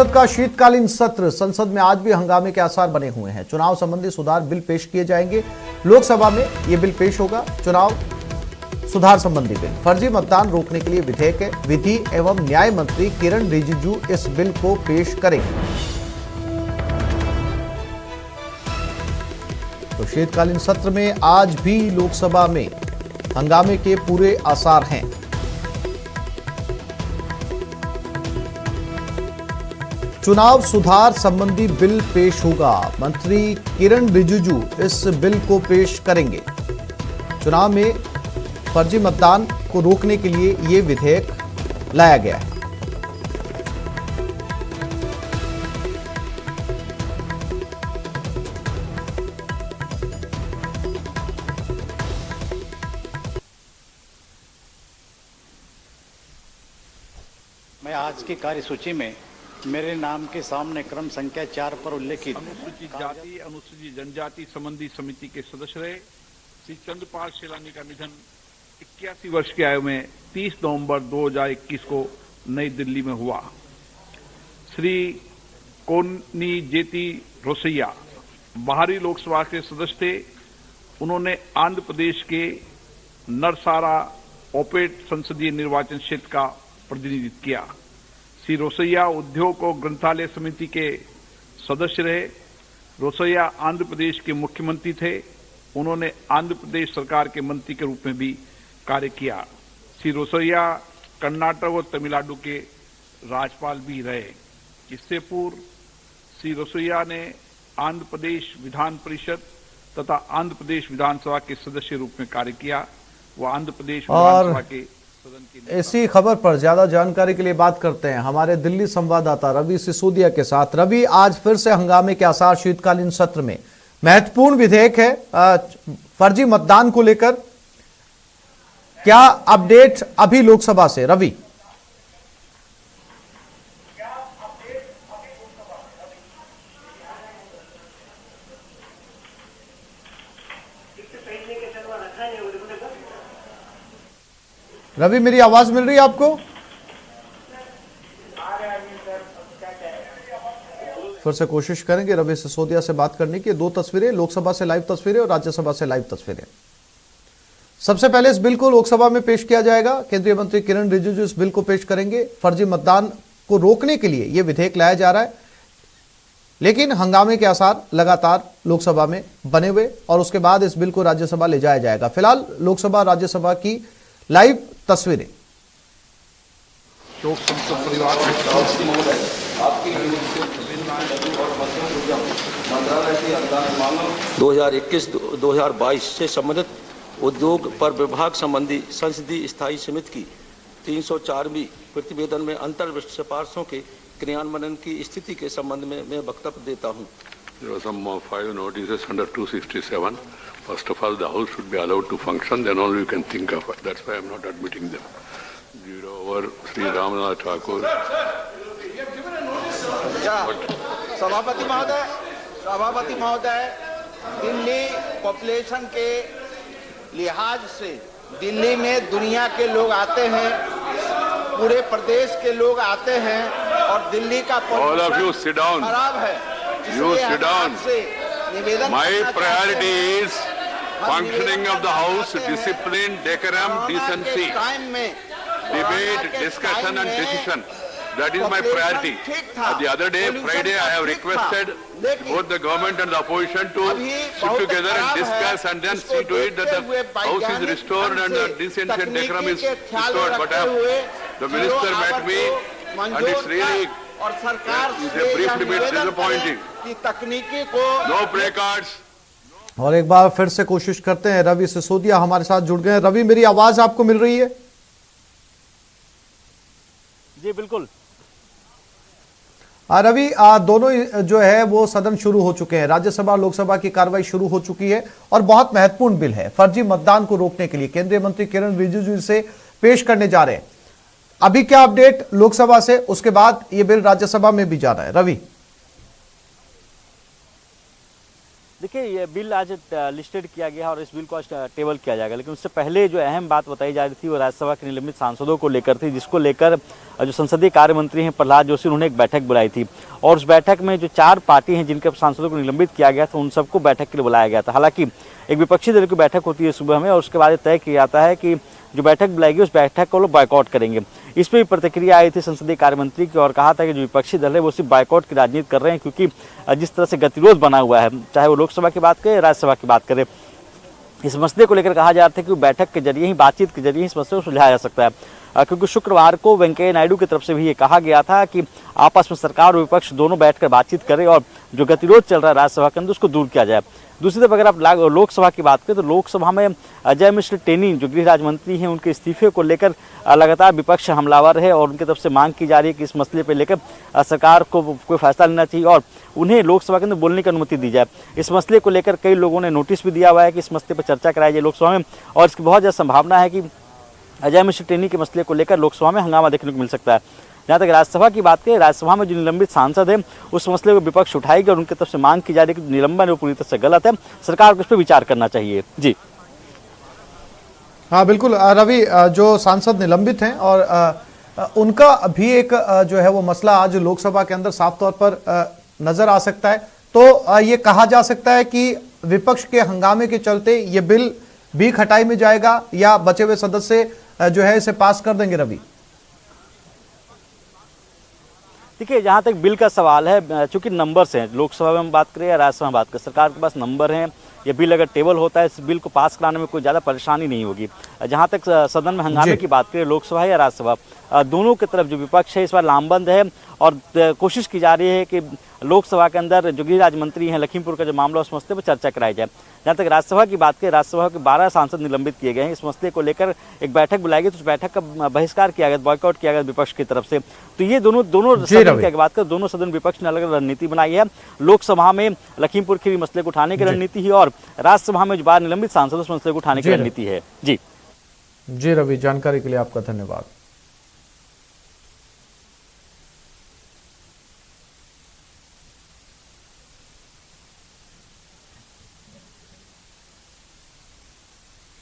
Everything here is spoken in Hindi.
संसद का शीतकालीन सत्र। संसद में आज भी हंगामे के आसार बने हुए हैं। चुनाव संबंधी सुधार बिल पेश किए जाएंगे। लोकसभा में यह बिल पेश होगा। चुनाव सुधार संबंधी बिल, फर्जी मतदान रोकने के लिए विधेयक है। विधि एवं न्याय मंत्री किरण रिजिजू इस बिल को पेश करेंगे। तो शीतकालीन सत्र में आज भी लोकसभा में हंगामे के पूरे आसार हैं। चुनाव सुधार संबंधी बिल पेश होगा। मंत्री किरण रिजिजू इस बिल को पेश करेंगे। चुनाव में फर्जी मतदान को रोकने के लिए यह विधेयक लाया गया है। मैं आज की कार्यसूची में मेरे नाम के सामने क्रम संख्या 4 पर उल्लेखित अनुसूचित जाति अनुसूचित जनजाति संबंधी समिति के सदस्य रहे श्री चंद्रपाल शेलानी का निधन 81 वर्ष की आयु में 30 नवंबर 2021 को नई दिल्ली में हुआ। श्री कोनिजेती रोसैया बाहरी लोकसभा के सदस्य थे। उन्होंने आंध्र प्रदेश के नरसारा ओपेट संसदीय निर्वाचन क्षेत्र का प्रतिनिधित्व किया। श्री रोसैया उद्योग और ग्रंथालय समिति के सदस्य रहे। रोसैया आंध्र प्रदेश के मुख्यमंत्री थे। उन्होंने आंध्र प्रदेश सरकार के मंत्री के रूप में भी कार्य किया। श्री रोसैया कर्नाटक और तमिलनाडु के राज्यपाल भी रहे। इससे पूर्व श्री रोसैया ने आंध्र प्रदेश विधान परिषद तथा आंध्र प्रदेश विधानसभा के सदस्य रूप में कार्य किया। वह आंध्र प्रदेश विधानसभा के इसी खबर पर ज्यादा जानकारी के लिए बात करते हैं हमारे दिल्ली संवाददाता रवि सिसोदिया के साथ। रवि, आज फिर से हंगामे के आसार शीतकालीन सत्र में। महत्वपूर्ण विधेयक है फर्जी मतदान को लेकर। क्या अपडेट अभी लोकसभा से रवि? रवि, मेरी आवाज मिल रही है आपको? फिर से कोशिश करेंगे रवि सिसोदिया से बात करने की। दो तस्वीरें, लोकसभा से लाइव तस्वीरें और राज्यसभा से लाइव तस्वीरें। सबसे पहले इस बिल को लोकसभा में पेश किया जाएगा। केंद्रीय मंत्री किरण रिजिजू इस बिल को पेश करेंगे। फर्जी मतदान को रोकने के लिए यह विधेयक लाया जा रहा है, लेकिन हंगामे के आसार लगातार लोकसभा में बने हुए और उसके बाद इस बिल को राज्यसभा ले जाया जाएगा। फिलहाल लोकसभा राज्यसभा की लाइव तस्वीरें। शोक संतप्त परिवार दो 2021-2022 से संबंधित उद्योग पर विभाग संबंधी संसदीय स्थायी समिति की 304वीं प्रतिवेदन में अंतर्विष्ट सिफारिशों के क्रियान्वयन की स्थिति के संबंध में मैं वक्तव्य देता हूँ। There were some 5 notices under 267. First of all, the House should be allowed to function, then only you can think of it. That's why I'm not admitting them. Zero over Sri Ramnath Thakur. सभापति महोदय, दिल्ली पॉपुलेशन के लिहाज से दिल्ली में दुनिया के लोग आते हैं, पूरे प्रदेश के लोग आते हैं और दिल्ली का All of you sit down. खराब है। You sit down. My priority is functioning of the House, discipline, decorum, decency, debate, discussion and decision. That is my priority. The other day, Friday, I have requested both the government and the opposition to sit together and discuss and then see to it that the House is restored and the decency and decorum is restored. But the minister met me and it's really briefly it's disappointing. No placards. और एक बार फिर से कोशिश करते हैं, रवि सिसोदिया हमारे साथ जुड़ गए हैं। रवि, मेरी आवाज आपको मिल रही है? जी बिल्कुल। रवि, दोनों जो है वो सदन शुरू हो चुके हैं। राज्यसभा और लोकसभा की कार्रवाई शुरू हो चुकी है और बहुत महत्वपूर्ण बिल है फर्जी मतदान को रोकने के लिए। केंद्रीय मंत्री किरण रिजिजू इसे पेश करने जा रहे हैं। अभी क्या अपडेट लोकसभा से, उसके बाद ये बिल राज्यसभा में भी जाना है? रवि, देखिए, ये बिल आज लिस्टेड किया गया और इस बिल को आज टेबल किया जाएगा, लेकिन उससे पहले जो अहम बात बताई जा रही थी वो राज्यसभा के निलंबित सांसदों को लेकर थी, जिसको लेकर जो संसदीय कार्य मंत्री हैं प्रहलाद जोशी, उन्होंने एक बैठक बुलाई थी और उस बैठक में जो 4 पार्टी हैं जिनके सांसदों को निलंबित किया गया था उन सबको बैठक के लिए बुलाया गया था। हालांकि एक विपक्षी दल की बैठक होती है सुबह में और उसके बाद तय किया जाता है कि जो बैठक बुलाएगी उस बैठक को लोग बायकॉट करेंगे। इस पर भी प्रतिक्रिया आई थी संसदीय कार्य मंत्री की और कहा था कि जो विपक्षी दल है वो सिर्फ बायकॉट की राजनीति कर रहे हैं, क्योंकि जिस तरह से गतिरोध बना हुआ है, चाहे वो लोकसभा की बात करें राज्यसभा की बात करें, इस मसले को लेकर कहा जा रहा था कि बैठक के जरिए ही, बातचीत के जरिए इस मसले को सुलझाया जा सकता है, क्योंकि शुक्रवार को वेंकैया नायडू की तरफ से भी ये कहा गया था कि आपस में सरकार और विपक्ष दोनों बैठकर बातचीत करें और जो गतिरोध चल रहा है राज्यसभा के अंदर उसको दूर किया जाए। दूसरी तरफ अगर आप लोकसभा की बात करें तो लोकसभा में अजय मिश्र टेनी जो गृह राज्य मंत्री हैं उनके इस्तीफे को लेकर लगातार विपक्ष हमलावर है और उनकी तरफ से मांग की जा रही है कि इस मसले पर लेकर सरकार को कोई फैसला लेना चाहिए और उन्हें लोकसभा के अंदर बोलने की अनुमति दी जाए। इस मसले को लेकर कई लोगों ने नोटिस भी दिया हुआ है कि इस मसले पर चर्चा कराई जाए लोकसभा में और इसकी बहुत ज़्यादा संभावना है कि अजय मिश्र टेनी के मसले को लेकर लोकसभा में हंगामा देखने को मिल सकता है। जहाँ तक राज्यसभा की बात करें, राज्यसभा में जो निलंबित सांसद हैं उस मसले को विपक्ष उठाएगी और उनकी तरफ से मांग की जा रही है कि निलंबन है वो पूरी तरह से गलत है, सरकार को इस पर विचार करना चाहिए। जी हाँ बिल्कुल रवि, जो सांसद निलंबित हैं और उनका भी एक जो है वो मसला आज लोकसभा के अंदर साफ तौर पर नजर आ सकता है, तो ये कहा जा सकता है कि विपक्ष के हंगामे के चलते ये बिल भी खटाई में जाएगा या बचे हुए सदस्य जो है इसे पास कर देंगे। रवि, देखिए, जहाँ तक बिल का सवाल है, चूंकि नंबर्स हैं, लोकसभा में हम बात करें या राज्यसभा में बात करें, सरकार के पास नंबर हैं, ये बिल अगर टेबल होता है इस बिल को पास कराने में कोई ज़्यादा परेशानी नहीं होगी। जहाँ तक सदन में हंगामे की बात करें, लोकसभा या राज्यसभा, दोनों की तरफ जो विपक्ष है इस बार लामबंद है और कोशिश की जा रही है कि लोकसभा के अंदर जो गृह राज्य मंत्री हैं लखीमपुर का जो मामला उस मसले पर चर्चा कराई जाए। जहाँ तक राज्यसभा की बात करें, राज्यसभा के 12 सांसद निलंबित किए गए हैं। इस मसले को लेकर एक बैठक बुलाई गई तो उस बैठक का बहिष्कार किया गया, बॉयकॉट किया गया विपक्ष की तरफ से। तो ये दोनों सदन की बात करें, दोनों सदन विपक्ष ने अलग अलग रणनीति बनाई है। लोकसभा में लखीमपुर खीरी मसले को उठाने की रणनीति है और राज्यसभा में जो 12 निलंबित सांसद उस मसले को उठाने की रणनीति है। जी रवि, जानकारी के लिए आपका धन्यवाद।